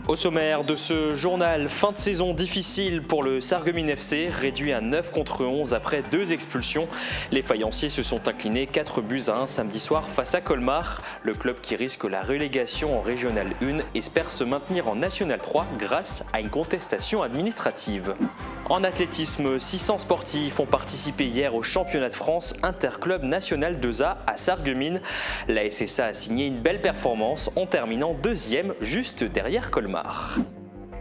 Au sommaire de ce journal, fin de saison difficile pour le Sarreguemines FC, réduit à 9 contre 11 après 2 expulsions. Les faïenciers se sont inclinés 4-1 samedi soir face à Colmar. Le club qui risque la relégation en Régional 1 espère se maintenir en National 3 grâce à une contestation administrative. En athlétisme, 600 sportifs ont participé hier au championnat de France Interclub National 2A à Sarreguemines. La SSA a signé une belle performance en terminant 2e juste derrière Colmar.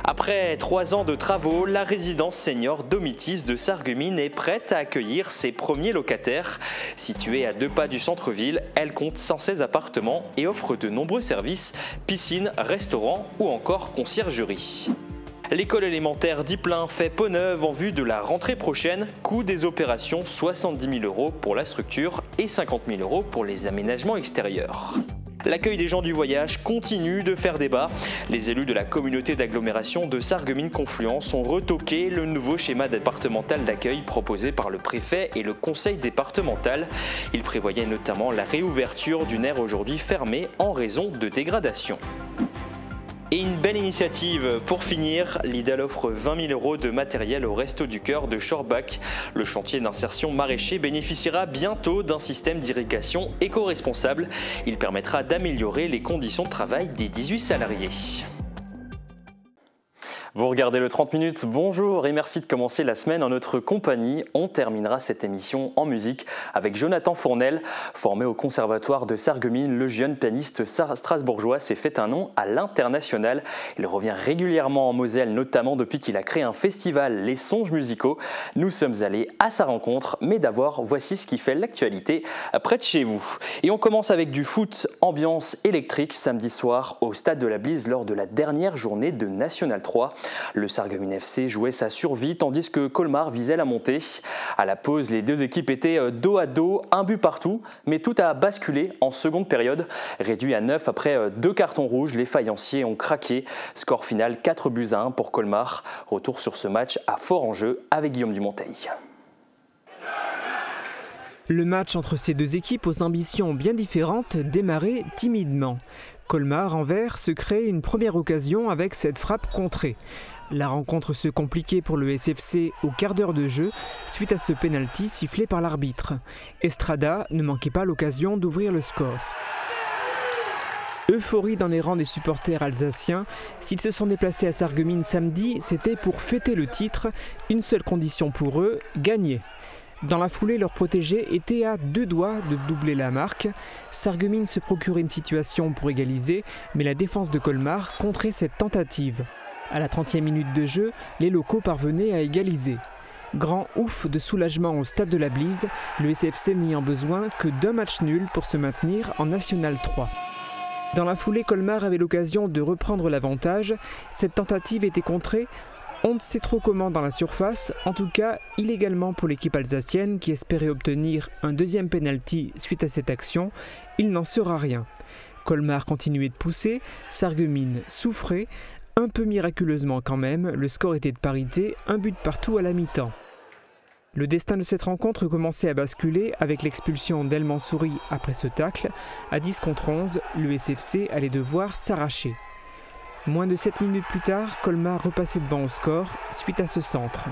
Après 3 ans de travaux, la résidence senior Domitis de Sarreguemines est prête à accueillir ses premiers locataires. Située à 2 pas du centre-ville, elle compte 116 appartements et offre de nombreux services, piscine, restaurant ou encore conciergerie. L'école élémentaire d'Ypelin fait peau neuve en vue de la rentrée prochaine. Coût des opérations 70 000 € pour la structure et 50 000 € pour les aménagements extérieurs. L'accueil des gens du voyage continue de faire débat. Les élus de la communauté d'agglomération de Sarreguemines-Confluence ont retoqué le nouveau schéma départemental d'accueil proposé par le préfet et le conseil départemental. Il prévoyait notamment la réouverture d'une aire aujourd'hui fermée en raison de dégradation. Et une belle initiative pour finir, Lidl offre 20 000 € de matériel au Resto du Cœur de Schorbach. Le chantier d'insertion maraîcher bénéficiera bientôt d'un système d'irrigation éco-responsable. Il permettra d'améliorer les conditions de travail des 18 salariés. Vous regardez le 30 minutes, bonjour et merci de commencer la semaine en notre compagnie. On terminera cette émission en musique avec Jonathan Fournel. Formé au conservatoire de Sarreguemines, le jeune pianiste strasbourgeois s'est fait un nom à l'international. Il revient régulièrement en Moselle, notamment depuis qu'il a créé un festival, Les Songes Musicaux. Nous sommes allés à sa rencontre, mais d'abord, voici ce qui fait l'actualité près de chez vous. Et on commence avec du foot, ambiance électrique samedi soir au stade de la Blise lors de la dernière journée de National 3. Le Sarreguemines FC jouait sa survie tandis que Colmar visait la montée. À la pause, les deux équipes étaient dos à dos, un but partout, mais tout a basculé en seconde période. Réduit à 9 après 2 cartons rouges, les faïenciers ont craqué. Score final 4-1 pour Colmar. Retour sur ce match à fort enjeu avec Guillaume Dumonteil. Le match entre ces deux équipes aux ambitions bien différentes démarrait timidement. Colmar, en vert, se crée une première occasion avec cette frappe contrée. La rencontre se compliquait pour le SFC au quart d'heure de jeu suite à ce pénalty sifflé par l'arbitre. Estrada ne manquait pas l'occasion d'ouvrir le score. Euphorie dans les rangs des supporters alsaciens. S'ils se sont déplacés à Sarreguemines samedi, c'était pour fêter le titre. Une seule condition pour eux, gagner. Dans la foulée, leur protégé était à 2 doigts de doubler la marque. Sarreguemines se procurait une situation pour égaliser, mais la défense de Colmar contrait cette tentative. À la 30e minute de jeu, les locaux parvenaient à égaliser. Grand ouf de soulagement au stade de la Blise, le SFC n'ayant besoin que d'un match nul pour se maintenir en National 3. Dans la foulée, Colmar avait l'occasion de reprendre l'avantage. Cette tentative était contrée. On ne sait trop comment dans la surface, en tout cas illégalement pour l'équipe alsacienne qui espérait obtenir un deuxième pénalty suite à cette action. Il n'en sera rien. Colmar continuait de pousser, Sarreguemines souffrait, un peu miraculeusement quand même, le score était de parité, un but partout à la mi-temps. Le destin de cette rencontre commençait à basculer avec l'expulsion d'El Mansouri après ce tacle. À 10 contre 11, le SFC allait devoir s'arracher. Moins de 7 minutes plus tard, Colmar repassait devant au score suite à ce centre.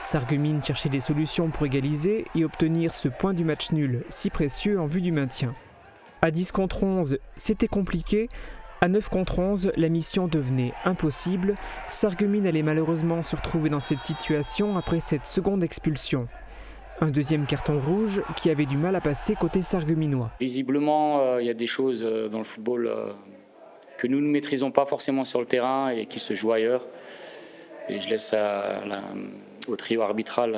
Sarreguemines cherchait des solutions pour égaliser et obtenir ce point du match nul si précieux en vue du maintien. À 10 contre 11, c'était compliqué. À 9 contre 11, la mission devenait impossible. Sarreguemines allait malheureusement se retrouver dans cette situation après cette seconde expulsion. Un deuxième carton rouge qui avait du mal à passer côté sarregueminois. Visiblement, il y a des choses dans le football que nous ne maîtrisons pas forcément sur le terrain et qui se jouent ailleurs. Et je laisse au trio arbitral,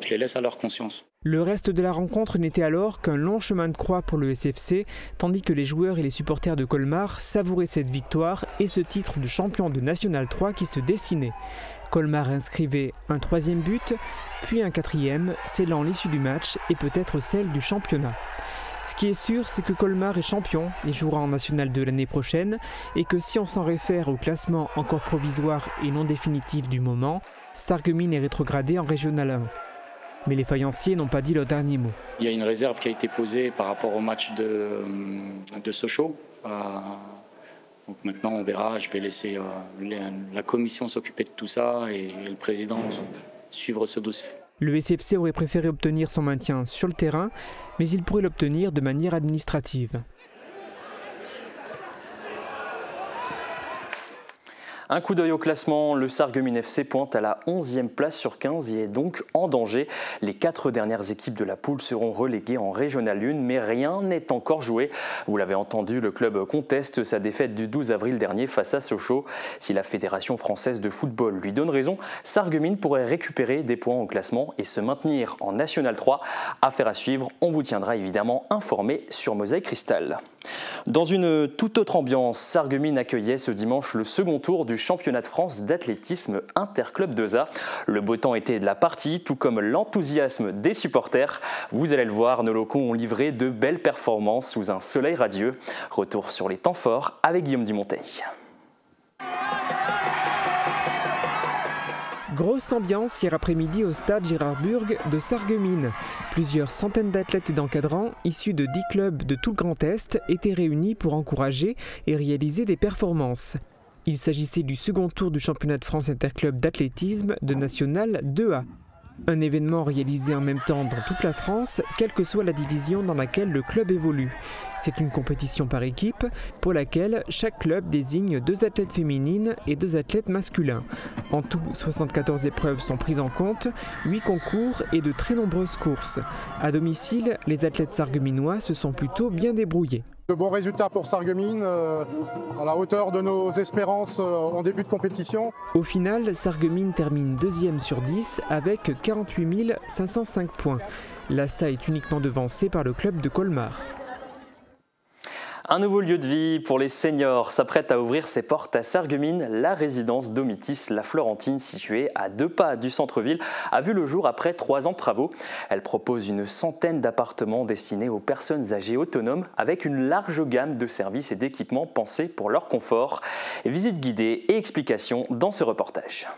je les laisse à leur conscience. Le reste de la rencontre n'était alors qu'un long chemin de croix pour le SFC, tandis que les joueurs et les supporters de Colmar savouraient cette victoire et ce titre de champion de National 3 qui se dessinait. Colmar inscrivait un 3e but, puis un 4e, scellant l'issue du match et peut-être celle du championnat. Ce qui est sûr, c'est que Colmar est champion et jouera en National 2 l'année prochaine, et que si on s'en réfère au classement encore provisoire et non définitif du moment, Sarreguemines est rétrogradé en Régional 1. Mais les faïenciers n'ont pas dit leur dernier mot. Il y a une réserve qui a été posée par rapport au match de Sochaux. Donc maintenant on verra, je vais laisser la commission s'occuper de tout ça et le président suivre ce dossier. Le SFC aurait préféré obtenir son maintien sur le terrain, mais il pourrait l'obtenir de manière administrative. Un coup d'œil au classement, le Sarreguemines FC pointe à la 11e place sur 15 et est donc en danger. Les 4 dernières équipes de la poule seront reléguées en Régional 1, mais rien n'est encore joué. Vous l'avez entendu, le club conteste sa défaite du 12 avril dernier face à Sochaux. Si la Fédération française de football lui donne raison, Sarreguemines pourrait récupérer des points au classement et se maintenir en National 3. Affaire à suivre, on vous tiendra évidemment informé sur Mosaïque Cristal. Dans une toute autre ambiance, Sarreguemines accueillait ce dimanche le second tour du championnat de France d'athlétisme Interclub 2A. Le beau temps était de la partie, tout comme l'enthousiasme des supporters. Vous allez le voir, nos locaux ont livré de belles performances sous un soleil radieux. Retour sur les temps forts avec Guillaume Dumonteil. Grosse ambiance hier après-midi au stade Gérard Burg de Sarreguemines. Plusieurs centaines d'athlètes et d'encadrants issus de 10 clubs de tout le Grand Est étaient réunis pour encourager et réaliser des performances. Il s'agissait du second tour du championnat de France Interclub d'athlétisme de National 2A. Un événement réalisé en même temps dans toute la France, quelle que soit la division dans laquelle le club évolue. C'est une compétition par équipe pour laquelle chaque club désigne 2 athlètes féminines et 2 athlètes masculins. En tout, 74 épreuves sont prises en compte, 8 concours et de très nombreuses courses. À domicile, les athlètes sarregueminois se sont plutôt bien débrouillés. De bons résultats pour Sarreguemines, à la hauteur de nos espérances en début de compétition. Au final, Sarreguemines termine 2e sur 10 avec 48 505 points. L'ASSA est uniquement devancée par le club de Colmar. Un nouveau lieu de vie pour les seniors s'apprête à ouvrir ses portes à Sarreguemines. La résidence Domitis La Florentine, située à 2 pas du centre-ville, a vu le jour après 3 ans de travaux. Elle propose une centaine d'appartements destinés aux personnes âgées autonomes avec une large gamme de services et d'équipements pensés pour leur confort. Visite guidée et explications dans ce reportage.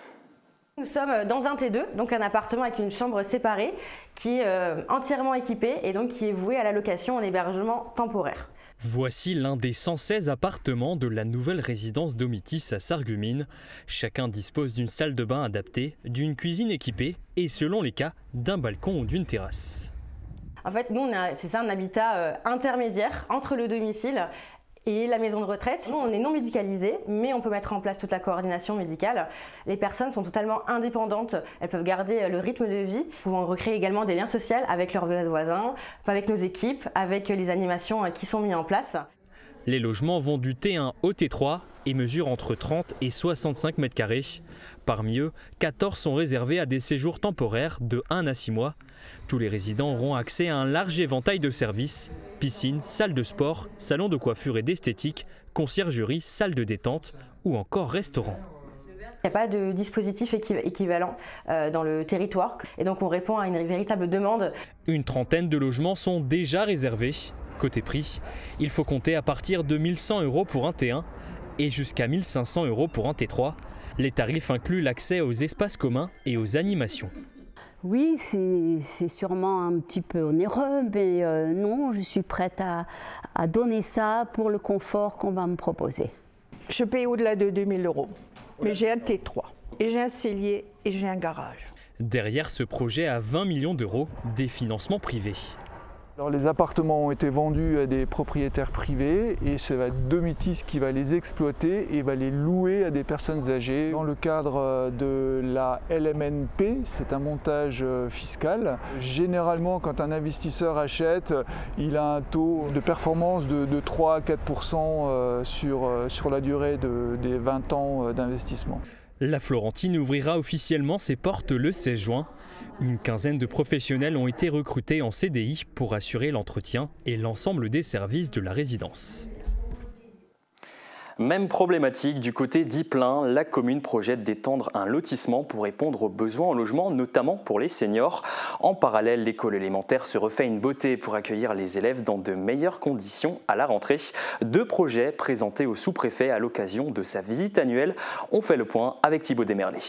Nous sommes dans un T2, donc un appartement avec une chambre séparée qui est entièrement équipée et donc qui est voué à la location en hébergement temporaire. Voici l'un des 116 appartements de la nouvelle résidence Domitis à Sarreguemines. Chacun dispose d'une salle de bain adaptée, d'une cuisine équipée et, selon les cas, d'un balcon ou d'une terrasse. En fait, nous, c'est ça, un habitat intermédiaire entre le domicile et la maison de retraite. Nous, on est non médicalisé, mais on peut mettre en place toute la coordination médicale. Les personnes sont totalement indépendantes, elles peuvent garder le rythme de vie, pouvant recréer également des liens sociaux avec leurs voisins, avec nos équipes, avec les animations qui sont mises en place. Les logements vont du T1 au T3 et mesurent entre 30 et 65 mètres carrés. Parmi eux, 14 sont réservés à des séjours temporaires de 1 à 6 mois. Tous les résidents auront accès à un large éventail de services, piscine, salle de sport, salon de coiffure et d'esthétique, conciergerie, salle de détente ou encore restaurant. Il n'y a pas de dispositif équivalent dans le territoire et donc on répond à une véritable demande. Une trentaine de logements sont déjà réservés. Côté prix, il faut compter à partir de 1 100 € pour un T1 et jusqu'à 1 500 € pour un T3. Les tarifs incluent l'accès aux espaces communs et aux animations. Oui, c'est sûrement un petit peu onéreux, mais non, je suis prête à donner ça pour le confort qu'on va me proposer. Je paye au-delà de 2 000 €, mais j'ai un T3, et j'ai un cellier, et j'ai un garage. Derrière ce projet à 20 millions d'euros, des financements privés. Alors, les appartements ont été vendus à des propriétaires privés et ça va être Domitis qui va les exploiter et va les louer à des personnes âgées. Dans le cadre de la LMNP, c'est un montage fiscal. Généralement, quand un investisseur achète, il a un taux de performance de 3 à 4% sur la durée des 20 ans d'investissement. La Florentine ouvrira officiellement ses portes le 16 juin. Une quinzaine de professionnels ont été recrutés en CDI pour assurer l'entretien et l'ensemble des services de la résidence. Même problématique du côté d'Ypelin, la commune projette d'étendre un lotissement pour répondre aux besoins en logement, notamment pour les seniors. En parallèle, l'école élémentaire se refait une beauté pour accueillir les élèves dans de meilleures conditions à la rentrée. 2 projets présentés au sous-préfet à l'occasion de sa visite annuelle. On fait le point avec Thibaut Desmerlet.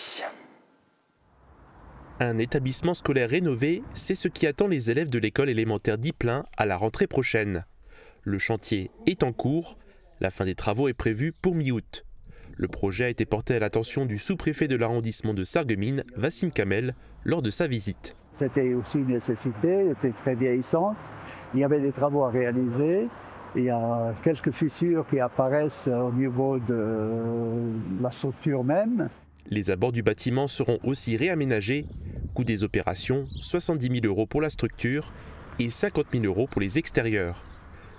Un établissement scolaire rénové, c'est ce qui attend les élèves de l'école élémentaire d'Ypelin à la rentrée prochaine. Le chantier est en cours, la fin des travaux est prévue pour mi-août. Le projet a été porté à l'attention du sous-préfet de l'arrondissement de Sarreguemines, Wassim Kamel, lors de sa visite. C'était aussi une nécessité, elle était très vieillissante, il y avait des travaux à réaliser, il y a quelques fissures qui apparaissent au niveau de la structure même. Les abords du bâtiment seront aussi réaménagés. Coût des opérations, 70 000 € pour la structure et 50 000 € pour les extérieurs.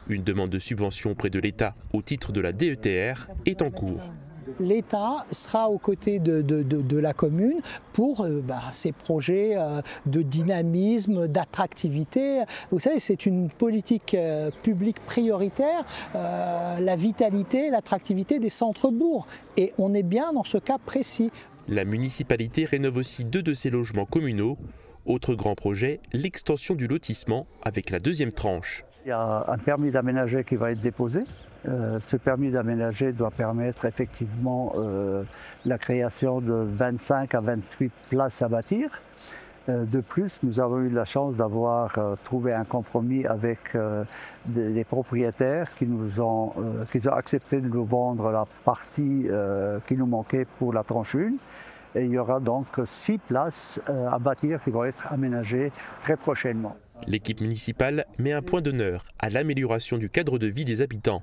Une demande de subvention auprès de l'État au titre de la DETR est en cours. L'État sera aux côtés de la commune pour ces projets de dynamisme, d'attractivité. Vous savez, c'est une politique publique prioritaire, la vitalité, l'attractivité des centres-bourgs. Et on est bien dans ce cas précis. La municipalité rénove aussi 2 de ses logements communaux. Autre grand projet, l'extension du lotissement avec la 2e tranche. Il y a un permis d'aménager qui va être déposé. Ce permis d'aménager doit permettre effectivement la création de 25 à 28 places à bâtir. De plus, nous avons eu la chance d'avoir trouvé un compromis avec des propriétaires qui ont accepté de nous vendre la partie qui nous manquait pour la tranche 1. Et il y aura donc 6 places à bâtir qui vont être aménagées très prochainement. L'équipe municipale met un point d'honneur à l'amélioration du cadre de vie des habitants.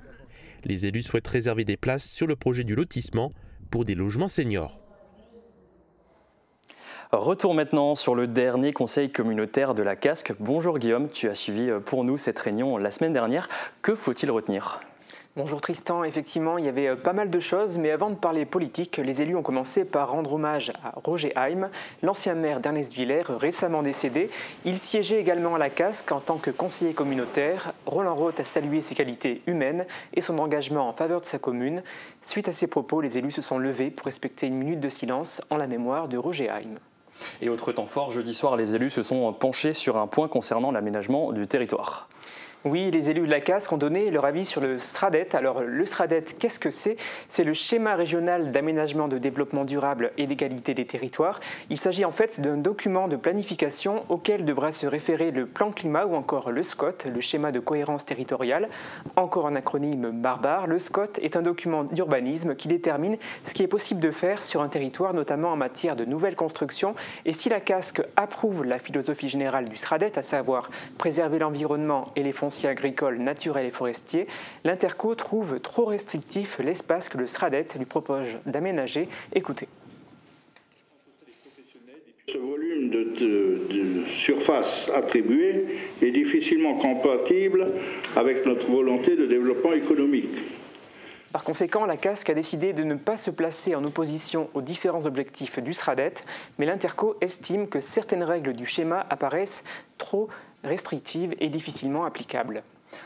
Les élus souhaitent réserver des places sur le projet du lotissement pour des logements seniors. Retour maintenant sur le dernier conseil communautaire de la Casques. Bonjour Guillaume, tu as suivi pour nous cette réunion la semaine dernière. Que faut-il retenir ? Bonjour Tristan, effectivement il y avait pas mal de choses, mais avant de parler politique, les élus ont commencé par rendre hommage à Roger Heim, l'ancien maire d'Ernest-Villers, récemment décédé. Il siégeait également à la Casques en tant que conseiller communautaire. Roland Roth a salué ses qualités humaines et son engagement en faveur de sa commune. Suite à ces propos, les élus se sont levés pour respecter une minute de silence en la mémoire de Roger Heim. Et autre temps fort, jeudi soir, les élus se sont penchés sur un point concernant l'aménagement du territoire. Oui, les élus de la Casques ont donné leur avis sur le SRADET. Alors le SRADET, qu'est-ce que c'est ? C'est le schéma régional d'aménagement de développement durable et d'égalité des territoires. Il s'agit en fait d'un document de planification auquel devra se référer le plan climat ou encore le SCOT, le schéma de cohérence territoriale. Encore un acronyme barbare, le SCOT est un document d'urbanisme qui détermine ce qui est possible de faire sur un territoire, notamment en matière de nouvelles constructions. Et si la Casques approuve la philosophie générale du SRADET, à savoir préserver l'environnement et les fonciers agricoles, naturels et forestiers, l'Interco trouve trop restrictif l'espace que le SRADET lui propose d'aménager. Écoutez. Ce volume de surface attribuée est difficilement compatible avec notre volonté de développement économique. Par conséquent, la Casques a décidé de ne pas se placer en opposition aux différents objectifs du SRADET, mais l'Interco estime que certaines règles du schéma apparaissent trop restrictives et difficilement applicables.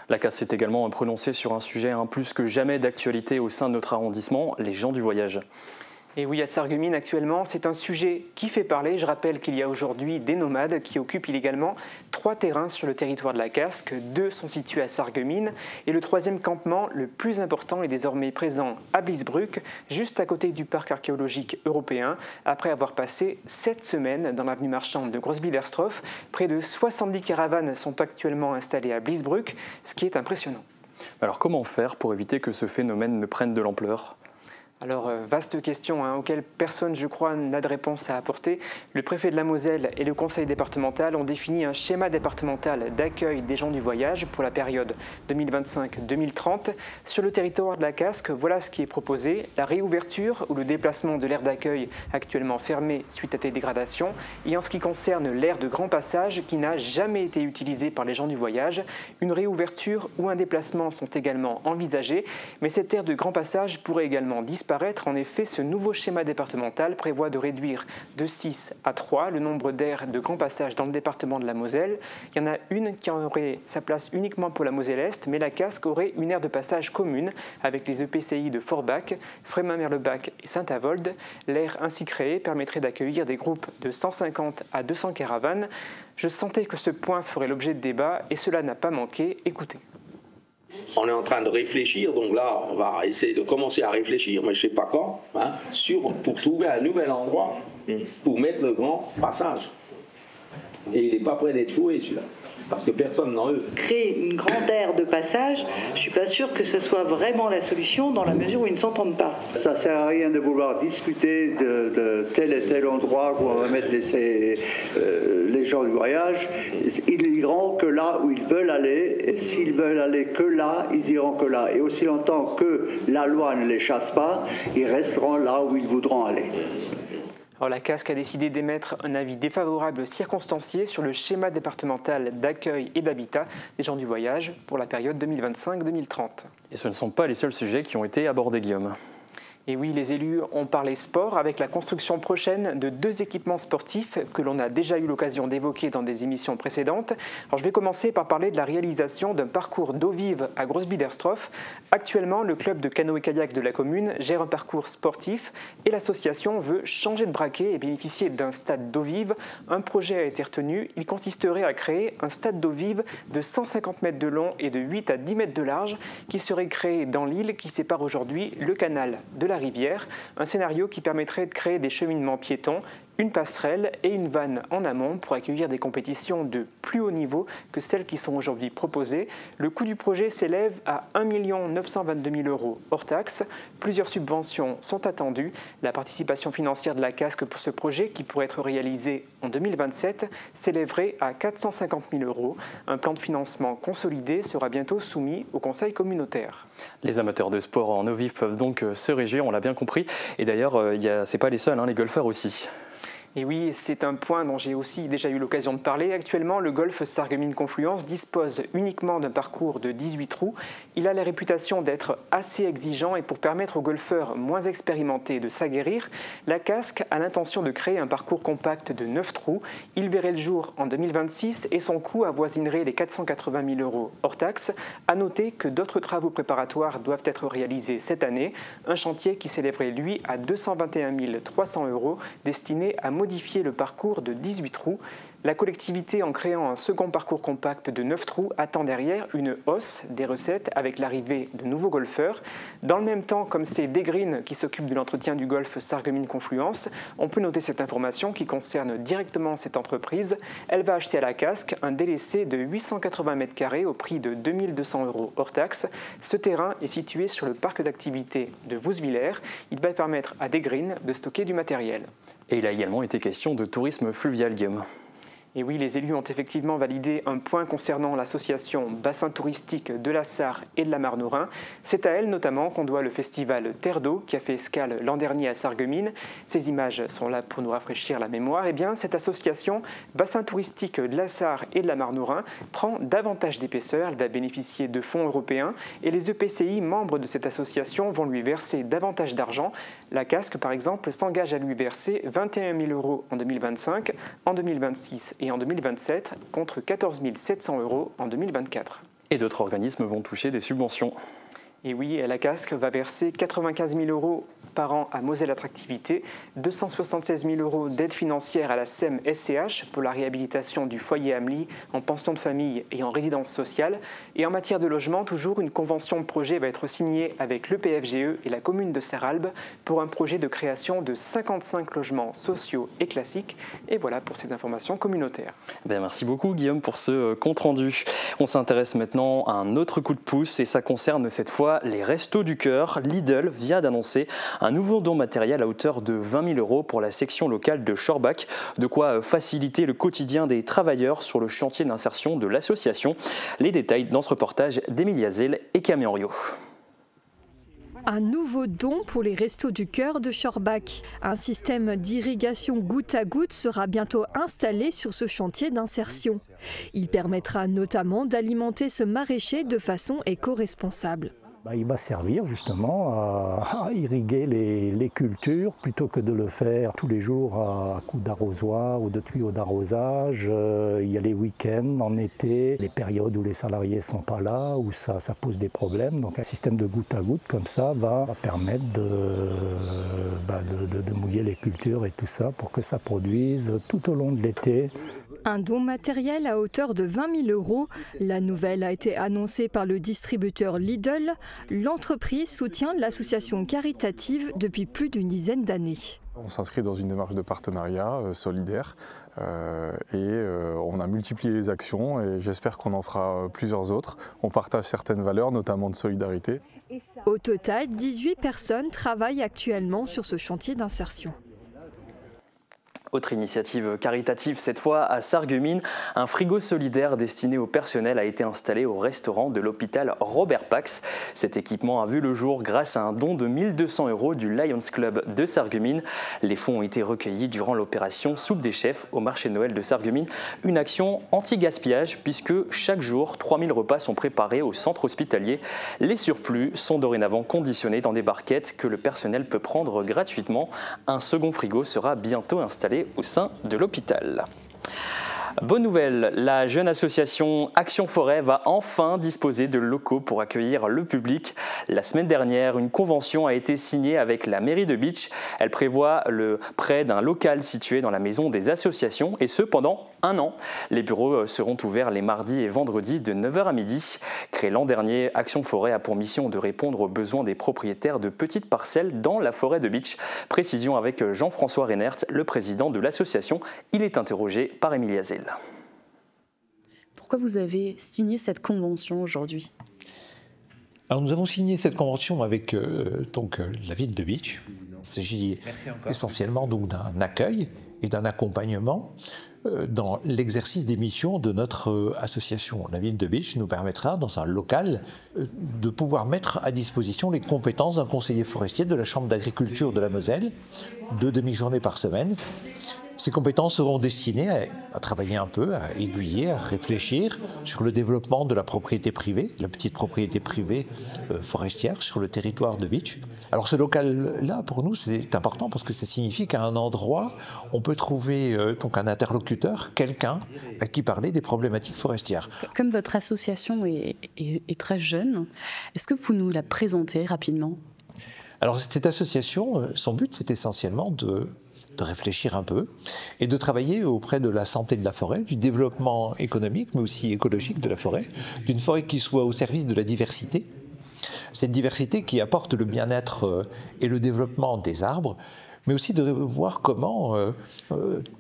La Casques s'est également prononcée sur un sujet plus que jamais d'actualité au sein de notre arrondissement, les gens du voyage. Et oui, à Sarreguemines actuellement, c'est un sujet qui fait parler. Je rappelle qu'il y a aujourd'hui des nomades qui occupent illégalement 3 terrains sur le territoire de la Casques. 2 sont situés à Sarreguemines et le 3e campement, le plus important, est désormais présent à Bliesbruck, juste à côté du parc archéologique européen, après avoir passé 7 semaines dans l'avenue marchande de Grossbiederstroff. Près de 70 caravanes sont actuellement installées à Bliesbruck, ce qui est impressionnant. Alors comment faire pour éviter que ce phénomène ne prenne de l'ampleur ? Alors, vaste question auquel personne, je crois, n'a de réponse à apporter. Le préfet de la Moselle et le conseil départemental ont défini un schéma départemental d'accueil des gens du voyage pour la période 2025-2030. Sur le territoire de la Casques, voilà ce qui est proposé. La réouverture ou le déplacement de l'aire d'accueil actuellement fermée suite à des dégradations. Et en ce qui concerne l'aire de grand passage qui n'a jamais été utilisée par les gens du voyage, une réouverture ou un déplacement sont également envisagés. Mais cette aire de grand passage pourrait également disparaître. En effet, ce nouveau schéma départemental prévoit de réduire de 6 à 3 le nombre d'aires de grand passage dans le département de la Moselle. Il y en a une qui aurait sa place uniquement pour la Moselle-Est, mais la Casques aurait une aire de passage commune avec les EPCI de Forbach, Frémin-Merlebach et Saint-Avold. L'aire ainsi créée permettrait d'accueillir des groupes de 150 à 200 caravanes. Je sentais que ce point ferait l'objet de débat et cela n'a pas manqué. Écoutez. On est en train de réfléchir, donc là, on va essayer de commencer à réfléchir, mais je ne sais pas quand, pour trouver un nouvel endroit pour mettre le grand passage. Et il n'est pas prêt d'être loué celui-là, parce que personne n'en veut. Créer une grande aire de passage, je ne suis pas sûre que ce soit vraiment la solution dans la mesure où ils ne s'entendent pas. Ça ne sert à rien de vouloir discuter de tel et tel endroit où on va mettre les gens du voyage. Ils n'iront que là où ils veulent aller, et s'ils veulent aller que là, ils iront que là. Et aussi longtemps que la loi ne les chasse pas, ils resteront là où ils voudront aller. Alors, la CASC a décidé d'émettre un avis défavorable circonstancié sur le schéma départemental d'accueil et d'habitat des gens du voyage pour la période 2025-2030. Et ce ne sont pas les seuls sujets qui ont été abordés, Guillaume. Et oui, les élus ont parlé sport avec la construction prochaine de 2 équipements sportifs que l'on a déjà eu l'occasion d'évoquer dans des émissions précédentes. Alors, je vais commencer par parler de la réalisation d'un parcours d'eau vive à Grosse-Biederstroff. Actuellement, le club de canoë-kayak de la commune gère un parcours sportif et l'association veut changer de braquet et bénéficier d'un stade d'eau vive. Un projet a été retenu. Il consisterait à créer un stade d'eau vive de 150 mètres de long et de 8 à 10 mètres de large qui serait créé dans l'île qui sépare aujourd'hui le canal de la rivière, un scénario qui permettrait de créer des cheminements piétons, une passerelle et une vanne en amont pour accueillir des compétitions de plus haut niveau que celles qui sont aujourd'hui proposées. Le coût du projet s'élève à 1 922 000 € hors taxe. Plusieurs subventions sont attendues. La participation financière de la CASC pour ce projet, qui pourrait être réalisé en 2027, s'élèverait à 450 000 €. Un plan de financement consolidé sera bientôt soumis au conseil communautaire. Les amateurs de sport en eau vive peuvent donc se réjouir, on l'a bien compris. Et d'ailleurs, ce n'est pas les seuls, les golfeurs aussi. Et oui, c'est un point dont j'ai aussi déjà eu l'occasion de parler. Actuellement, le golf Sarreguemines-Confluence dispose uniquement d'un parcours de 18 trous. Il a la réputation d'être assez exigeant et pour permettre aux golfeurs moins expérimentés de s'aguerrir, la CASC a l'intention de créer un parcours compact de 9 trous. Il verrait le jour en 2026 et son coût avoisinerait les 480 000 € hors taxe. À noter que d'autres travaux préparatoires doivent être réalisés cette année. Un chantier qui s'élèverait, lui, à 221 300 € destiné à modifier le parcours de 18 trous. La collectivité, en créant un second parcours compact de 9 trous, attend derrière une hausse des recettes avec l'arrivée de nouveaux golfeurs. Dans le même temps, comme c'est Degreen qui s'occupe de l'entretien du golf Sarreguemines-Confluence, on peut noter cette information qui concerne directement cette entreprise. Elle va acheter à la CASC un délaissé de 880 mètres carrés au prix de 2 200 € hors taxe. Ce terrain est situé sur le parc d'activités de Vousvillers. Il va permettre à Degreen de stocker du matériel. Et il a également été question de tourisme fluvial, Guillaume. Et oui, les élus ont effectivement validé un point concernant l'association Bassin touristique de la Sarre et de la Marne-au-Rhin. C'est à elle notamment qu'on doit le festival Terre d'eau qui a fait escale l'an dernier à Sarreguemines. Ces images sont là pour nous rafraîchir la mémoire. Eh bien, cette association Bassin touristique de la Sarre et de la Marne-au-Rhin prend davantage d'épaisseur. Elle va bénéficier de fonds européens et les EPCI membres de cette association vont lui verser davantage d'argent. La CASC, par exemple, s'engage à lui verser 21 000 € en 2025, en 2026 et en 2027, contre 14 700 € en 2024. Et d'autres organismes vont toucher des subventions. Et oui, la CASC va verser 95 000 € par an à Moselle Attractivité, 276 000 € d'aide financière à la SEM-SCH pour la réhabilitation du foyer Amelie en pension de famille et en résidence sociale. Et en matière de logement, toujours une convention de projet va être signée avec le PFGE et la commune de Serralbe pour un projet de création de 55 logements sociaux et classiques. Et voilà pour ces informations communautaires. Merci beaucoup Guillaume pour ce compte-rendu. On s'intéresse maintenant à un autre coup de pouce et ça concerne cette fois les Restos du Cœur. Lidl vient d'annoncer un nouveau don matériel à hauteur de 20 000 € pour la section locale de Schorbach, de quoi faciliter le quotidien des travailleurs sur le chantier d'insertion de l'association. Les détails dans ce reportage d'Emilia Zell et Camille Henriot. Un nouveau don pour les Restos du Cœur de Schorbach. Un système d'irrigation goutte à goutte sera bientôt installé sur ce chantier d'insertion. Il permettra notamment d'alimenter ce maraîcher de façon éco-responsable. Il va servir justement à irriguer les cultures plutôt que de le faire tous les jours à coups d'arrosoir ou de tuyaux d'arrosage. Il y a les week-ends en été, les périodes où les salariés ne sont pas là, où ça pose des problèmes. Donc un système de goutte à goutte comme ça va permettre de mouiller les cultures et tout ça pour que ça produise tout au long de l'été. Un don matériel à hauteur de 20 000 €. La nouvelle a été annoncée par le distributeur Lidl. L'entreprise soutient l'association caritative depuis plus d'une dizaine d'années. On s'inscrit dans une démarche de partenariat solidaire et on a multiplié les actions et j'espère qu'on en fera plusieurs autres. On partage certaines valeurs, notamment de solidarité. Au total, 18 personnes travaillent actuellement sur ce chantier d'insertion. Autre initiative caritative, cette fois à Sarreguemines, un frigo solidaire destiné au personnel a été installé au restaurant de l'hôpital Robert Pax. Cet équipement a vu le jour grâce à un don de 1 200 € du Lions Club de Sarreguemines. Les fonds ont été recueillis durant l'opération Soupe des chefs au marché de Noël de Sarreguemines. Une action anti-gaspillage puisque chaque jour, 3000 repas sont préparés au centre hospitalier. Les surplus sont dorénavant conditionnés dans des barquettes que le personnel peut prendre gratuitement. Un second frigo sera bientôt installé au sein de l'hôpital. Bonne nouvelle, la jeune association Action Forêt va enfin disposer de locaux pour accueillir le public. La semaine dernière, une convention a été signée avec la mairie de Bitche. Elle prévoit le prêt d'un local situé dans la maison des associations et ce pendant 1 an. Les bureaux seront ouverts les mardis et vendredis de 9h à midi. Créé l'an dernier, Action Forêt a pour mission de répondre aux besoins des propriétaires de petites parcelles dans la forêt de Bitche. Précision avec Jean-François Reinert, le président de l'association. Il est interrogé par Émilie Hazel. Pourquoi vous avez signé cette convention aujourd'hui ? Alors nous avons signé cette convention avec la ville de Bitche. Il s'agit essentiellement d'un accueil et d'un accompagnement dans l'exercice des missions de notre association. La ville de Bitche nous permettra, dans un local, de pouvoir mettre à disposition les compétences d'un conseiller forestier de la Chambre d'agriculture de la Moselle, 2 demi-journées par semaine. Ces compétences seront destinées à travailler un peu, à aiguiller, à réfléchir sur le développement de la propriété privée, la petite propriété privée forestière sur le territoire de Bitche. Alors ce local-là, pour nous, c'est important parce que ça signifie qu'à un endroit, on peut trouver un interlocuteur, quelqu'un à qui parler des problématiques forestières. Comme votre association est très jeune, est-ce que vous pouvez nous la présenter rapidement ? Alors cette association, son but, c'est essentiellement de réfléchir un peu et de travailler auprès de la santé de la forêt, du développement économique mais aussi écologique de la forêt, d'une forêt qui soit au service de la diversité, cette diversité qui apporte le bien-être et le développement des arbres, mais aussi de voir comment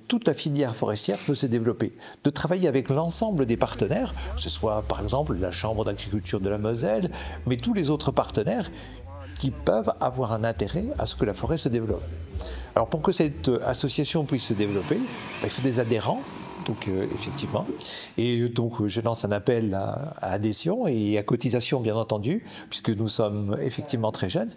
toute la filière forestière peut se développer, de travailler avec l'ensemble des partenaires, que ce soit par exemple la Chambre d'agriculture de la Moselle, mais tous les autres partenaires qui peuvent avoir un intérêt à ce que la forêt se développe. Alors pour que cette association puisse se développer, il faut des adhérents, effectivement, et donc je lance un appel à adhésion et à cotisation bien entendu, puisque nous sommes effectivement très jeunes.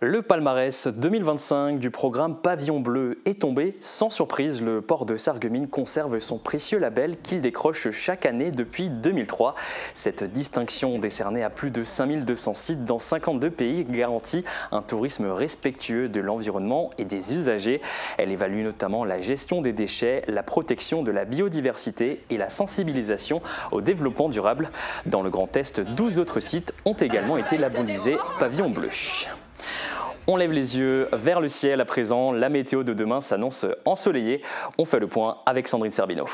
Le palmarès 2025 du programme Pavillon Bleu est tombé. Sans surprise, le port de Sarreguemines conserve son précieux label qu'il décroche chaque année depuis 2003. Cette distinction décernée à plus de 5200 sites dans 52 pays garantit un tourisme respectueux de l'environnement et des usagers. Elle évalue notamment la gestion des déchets, la protection de la biodiversité et la sensibilisation au développement durable. Dans le Grand Est, 12 autres sites ont également été labellisés Pavillon Bleu. On lève les yeux vers le ciel à présent. La météo de demain s'annonce ensoleillée. On fait le point avec Sandrine Serbino.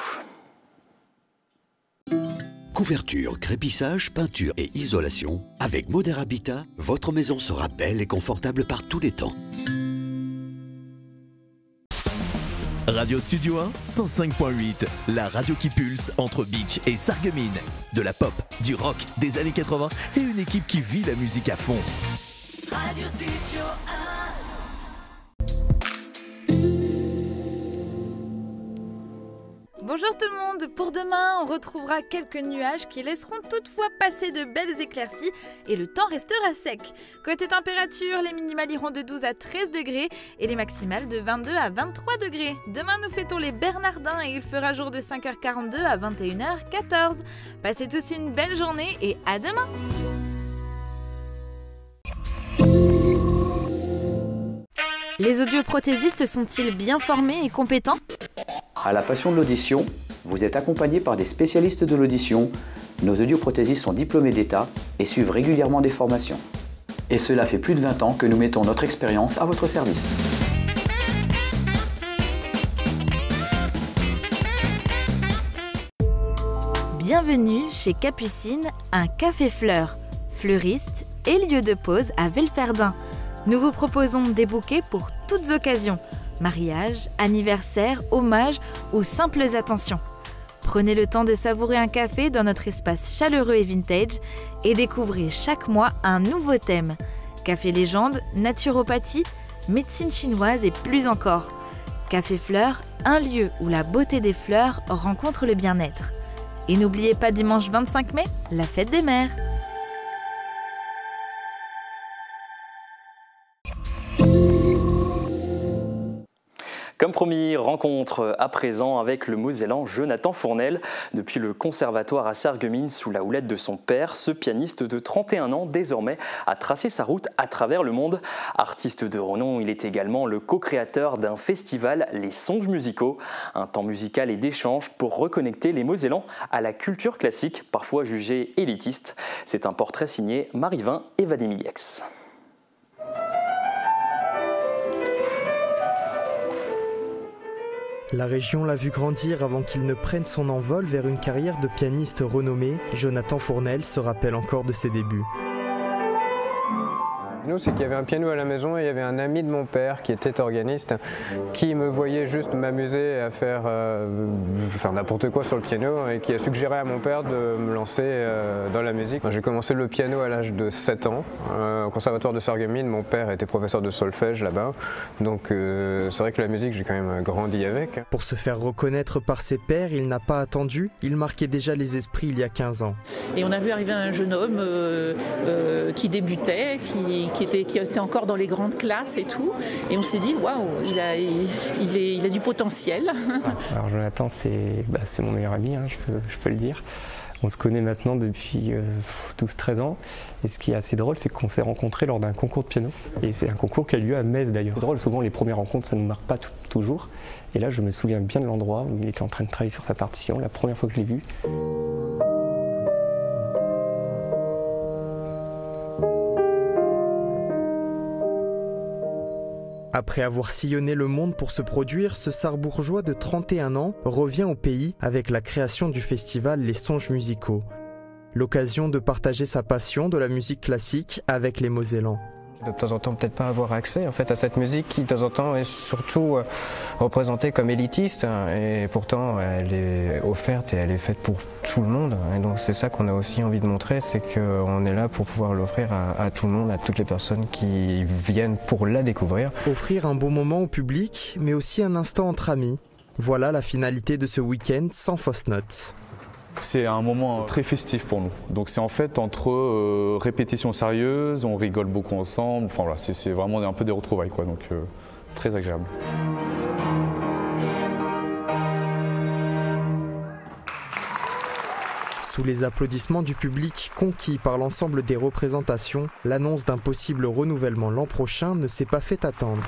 Couverture, crépissage, peinture et isolation. Avec Moder Habitat, votre maison sera belle et confortable par tous les temps. Radio Studio 1, 105.8, la radio qui pulse entre Bitche et Sarreguemines. De la pop, du rock, des années 80 et une équipe qui vit la musique à fond. Radio Studio 1. Bonjour tout le monde, pour demain on retrouvera quelques nuages qui laisseront toutefois passer de belles éclaircies et le temps restera sec. Côté température, les minimales iront de 12 à 13 degrés et les maximales de 22 à 23 degrés. Demain nous fêtons les Bernardins et il fera jour de 5h42 à 21h14. Passez tous une belle journée et à demain. Les audioprothésistes sont-ils bien formés et compétents ? À la passion de l'audition, vous êtes accompagné par des spécialistes de l'audition. Nos audioprothésistes sont diplômés d'État et suivent régulièrement des formations. Et cela fait plus de 20 ans que nous mettons notre expérience à votre service. Bienvenue chez Capucine, un café fleur, fleuriste et lieu de pause à Velferdin. Nous vous proposons des bouquets pour toutes occasions, mariage, anniversaire, hommage ou simples attentions. Prenez le temps de savourer un café dans notre espace chaleureux et vintage et découvrez chaque mois un nouveau thème. Café légende, naturopathie, médecine chinoise et plus encore. Café Fleurs, un lieu où la beauté des fleurs rencontre le bien-être. Et n'oubliez pas dimanche 25 mai, la fête des mères. Comme promis, rencontre à présent avec le Mosellan Jonathan Fournel. Depuis le conservatoire à Sarreguemines sous la houlette de son père, ce pianiste de 31 ans désormais a tracé sa route à travers le monde. Artiste de renom, il est également le co-créateur d'un festival, les Songes musicaux, un temps musical et d'échange pour reconnecter les Mosellans à la culture classique, parfois jugée élitiste. C'est un portrait signé Marivin et Vadim Iliex. La région l'a vu grandir avant qu'il ne prenne son envol vers une carrière de pianiste renommé. Jonathan Fournel se rappelle encore de ses débuts. Nous, c'est qu'il y avait un piano à la maison et il y avait un ami de mon père qui était organiste qui me voyait juste m'amuser à faire n'importe quoi sur le piano et qui a suggéré à mon père de me lancer dans la musique. J'ai commencé le piano à l'âge de 7 ans au conservatoire de Sarreguemines. Mon père était professeur de solfège là-bas, donc c'est vrai que la musique, j'ai quand même grandi avec. Pour se faire reconnaître par ses pairs, il n'a pas attendu, il marquait déjà les esprits il y a 15 ans. Et on a vu arriver un jeune homme qui débutait, qui était encore dans les grandes classes et tout, et on s'est dit waouh, il a du potentiel. Alors Jonathan, c'est mon meilleur ami, hein, je peux le dire. On se connaît maintenant depuis 12-13 ans, et ce qui est assez drôle, c'est qu'on s'est rencontrés lors d'un concours de piano, et c'est un concours qui a lieu à Metz d'ailleurs. C'est drôle, souvent les premières rencontres ça ne nous marque pas toujours, et là je me souviens bien de l'endroit où il était en train de travailler sur sa partition, la première fois que je l'ai vu. Après avoir sillonné le monde pour se produire, ce Sarrebourgeois de 31 ans revient au pays avec la création du festival Les Songes musicaux. L'occasion de partager sa passion de la musique classique avec les Mosellans. De temps en temps peut-être pas avoir accès en fait à cette musique qui de temps en temps est surtout représentée comme élitiste, hein, et pourtant elle est offerte et elle est faite pour tout le monde, et donc c'est ça qu'on a aussi envie de montrer, c'est qu'on est là pour pouvoir l'offrir à tout le monde, à toutes les personnes qui viennent pour la découvrir. Offrir un bon moment au public mais aussi un instant entre amis, voilà la finalité de ce week-end sans fausse note. C'est un moment très festif pour nous. Donc c'est en fait entre répétitions sérieuses, on rigole beaucoup ensemble. Enfin voilà, c'est vraiment un peu des retrouvailles quoi. Donc très agréable. Sous les applaudissements du public conquis par l'ensemble des représentations, l'annonce d'un possible renouvellement l'an prochain ne s'est pas fait attendre.